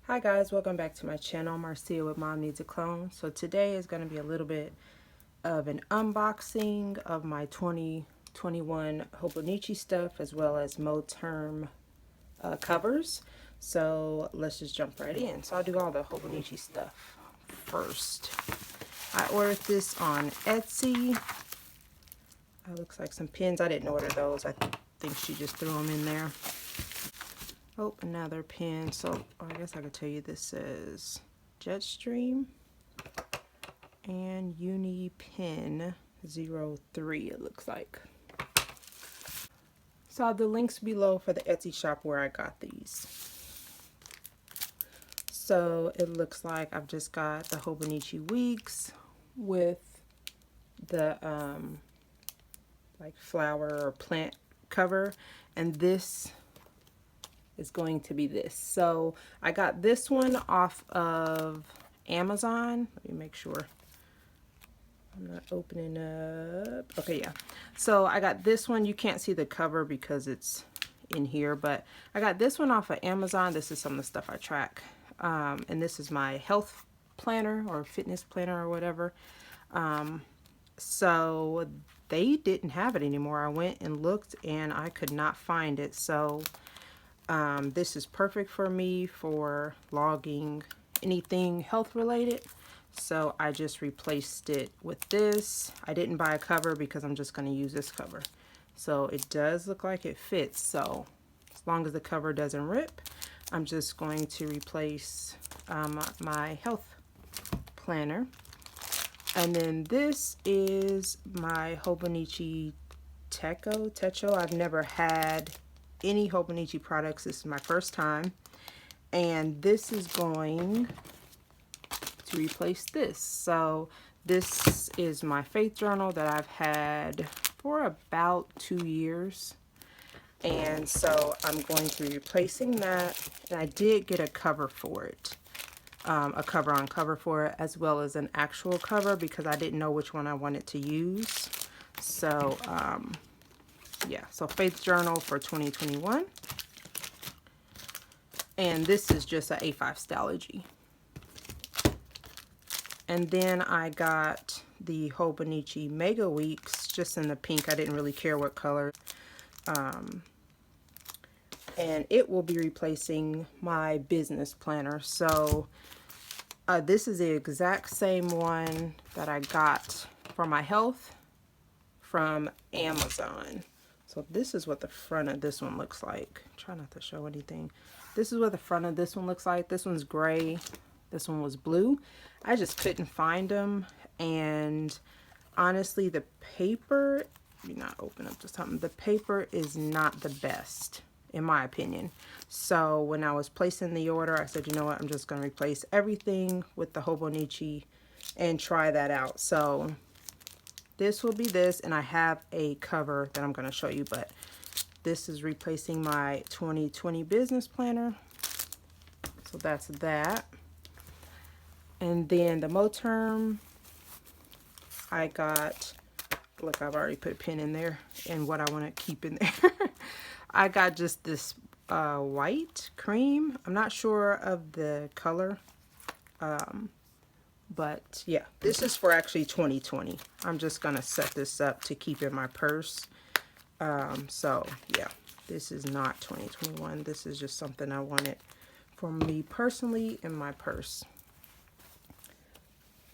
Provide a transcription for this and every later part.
Hi guys, welcome back to my channel, Marcia with Mom Needs a Clone. So today is going to be a little bit of an unboxing of my 2021 Hobonichi stuff as well as Moterm covers. So let's just jump right in. So I'll do all the Hobonichi stuff first. I ordered this on Etsy. It looks like some pins. I didn't order those. I think she just threw them in there. Oh, another pin. So I guess I could tell you this says Jetstream and Uni Pin 03, it looks like. So I'll have the links below for the Etsy shop where I got these. So it looks like I've just got the Hobonichi Weeks with the like flower or plant cover, and this is going to be this. So I got this one off of Amazon. Let me make sure I'm not opening up. Okay, yeah. So I got this one. You can't see the cover because it's in here, but I got this one off of Amazon. This is some of the stuff I track. And this is my health planner or fitness planner or whatever. So they didn't have it anymore. I went and looked and I could not find it. So this is perfect for me for logging anything health related. So I just replaced it with this. I didn't buy a cover because I'm just going to use this cover. So it does look like it fits. So as long as the cover doesn't rip, I'm just going to replace my health planner. And then this is my Hobonichi Techo. I've never had any Hobonichi products. This is my first time. And this is going to replace this. So this is my faith journal that I've had for about 2 years. And so I'm going to be replacing that. And I did get a cover for it. A cover on cover for it, as well as an actual cover because I didn't know which one I wanted to use. So yeah, so faith journal for 2021. And this is just a A5 Stalogy. And then I got the Hobonichi Mega Weeks just in the pink. I didn't really care what color. And it will be replacing my business planner. So this is the exact same one that I got for my health from Amazon. So this is what the front of this one looks like. Try not to show anything. This is what the front of this one looks like. This one's gray. This one was blue. I just couldn't find them. And honestly, the paper, let me not open up to something. The paper is not the best, in my opinion. So when I was placing the order, I said, you know what, I'm just going to replace everything with the Hobonichi and try that out. So this will be this, and I have a cover that I'm going to show you, but this is replacing my 2020 business planner. So that's that. And then the Moterm, I got, look, I've already put a pin in there and what I want to keep in there. I got just this white cream. I'm not sure of the color. But yeah, this is for actually 2020. I'm just going to set this up to keep in my purse. So yeah, this is not 2021. This is just something I wanted for me personally in my purse.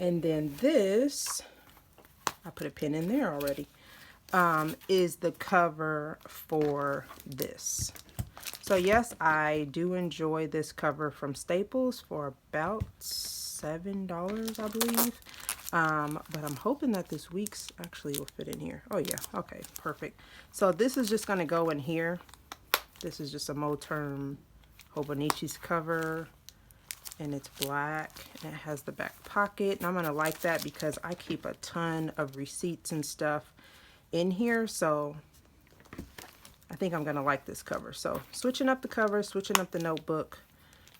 And then this, I put a pin in there already, is the cover for this. So yes, I do enjoy this cover from Staples for about $7, I believe. But I'm hoping that this week's actually will fit in here. Oh yeah, okay, perfect. So this is just gonna go in here. This is just a Moterm Hobonichi's cover, and it's black, and it has the back pocket. And I'm gonna like that because I keep a ton of receipts and stuff in here, so I think I'm gonna like this cover. So switching up the cover, switching up the notebook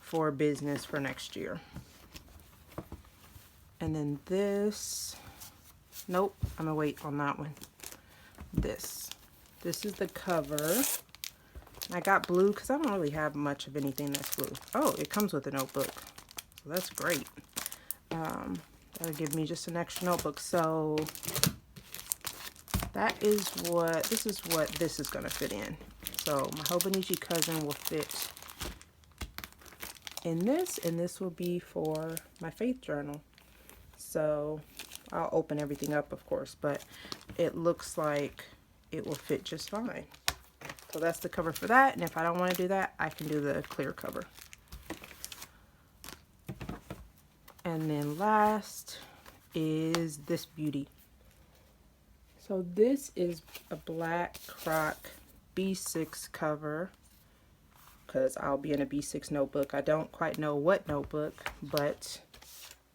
for business for next year. And then this, nope, I'm gonna wait on that one. This is the cover I got blue because I don't really have much of anything that's blue. Oh, it comes with a notebook. So that's great. That'll give me just an extra notebook. So this is what this is going to fit in. So my Hobonichi cousin will fit in this, and this will be for my faith journal. So I'll open everything up, of course, but it looks like it will fit just fine. So that's the cover for that, and if I don't want to do that, I can do the clear cover. And then last is this beauty. So this is a black croc B6 cover, because I'll be in a B6 notebook. I don't quite know what notebook, but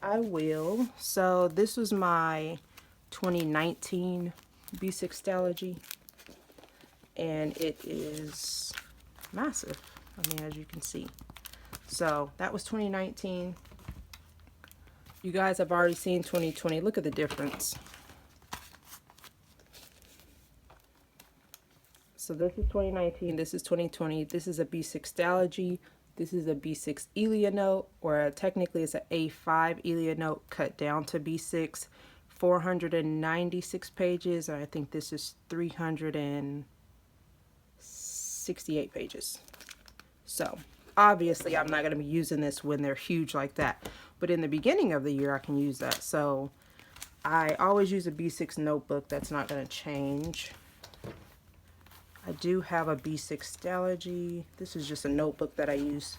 I will. So this was my 2019 B6 Stalogy, and it is massive. I mean, as you can see. So that was 2019. You guys have already seen 2020. Look at the difference. So this is 2019, this is 2020, this is a B6 Stalogy, this is a B6 Elia note, or technically it's an A5 Elia note cut down to B6, 496 pages, and I think this is 368 pages. So obviously I'm not going to be using this when they're huge like that, but in the beginning of the year I can use that. So I always use a B6 notebook. That's not going to change. I do have a B6 Stalogy. This is just a notebook that I use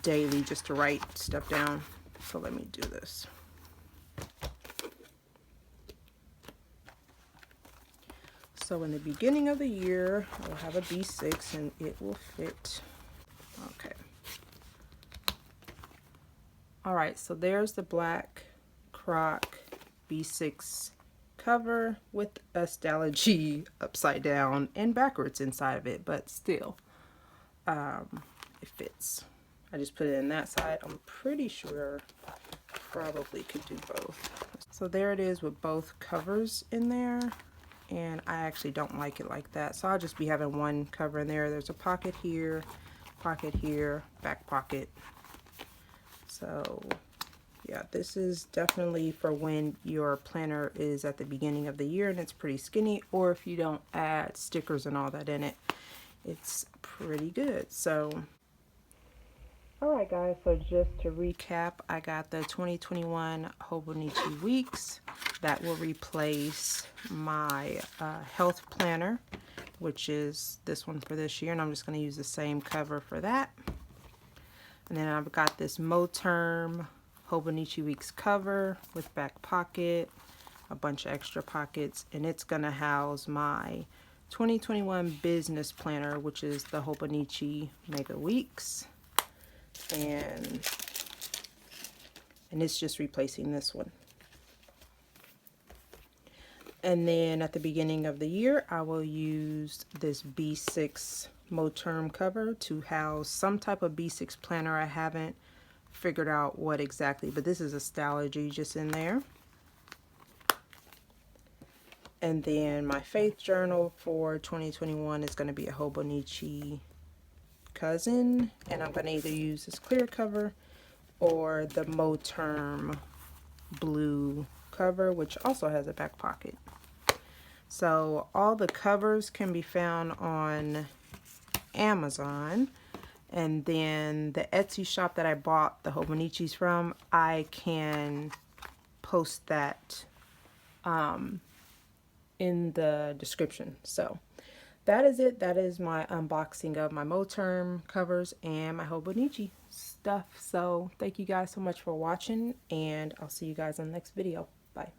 daily just to write stuff down. So let me do this. So in the beginning of the year, I'll have a B6 and it will fit. Okay. All right, so there's the black croc B6 cover with a Stalogy upside down and backwards inside of it, but still it fits. I just put it in that side. I'm pretty sure I probably could do both. So there it is with both covers in there, and I actually don't like it like that, so I'll just be having one cover in there. There's a pocket here, back pocket. So yeah, this is definitely for when your planner is at the beginning of the year and it's pretty skinny, or if you don't add stickers and all that in it, it's pretty good. So, alright guys, so just to recap, I got the 2021 Hobonichi Weeks. That will replace my health planner, which is this one for this year, and I'm just going to use the same cover for that. And then I've got this Moterm Hobonichi Weeks cover with back pocket, a bunch of extra pockets, and it's gonna house my 2021 business planner, which is the Hobonichi Mega Weeks, and it's just replacing this one. And then at the beginning of the year, I will use this B6 Moterm cover to house some type of B6 planner. I haven't figured out what exactly, but this is a Stalogy just in there. And then my faith journal for 2021 is going to be a Hobonichi cousin, and I'm going to either use this clear cover or the Moterm blue cover, which also has a back pocket. So all the covers can be found on Amazon. And then the Etsy shop that I bought the Hobonichis from, I can post that in the description. So that is it. That is my unboxing of my Moterm covers and my Hobonichi stuff. So thank you guys so much for watching, and I'll see you guys in the next video. Bye.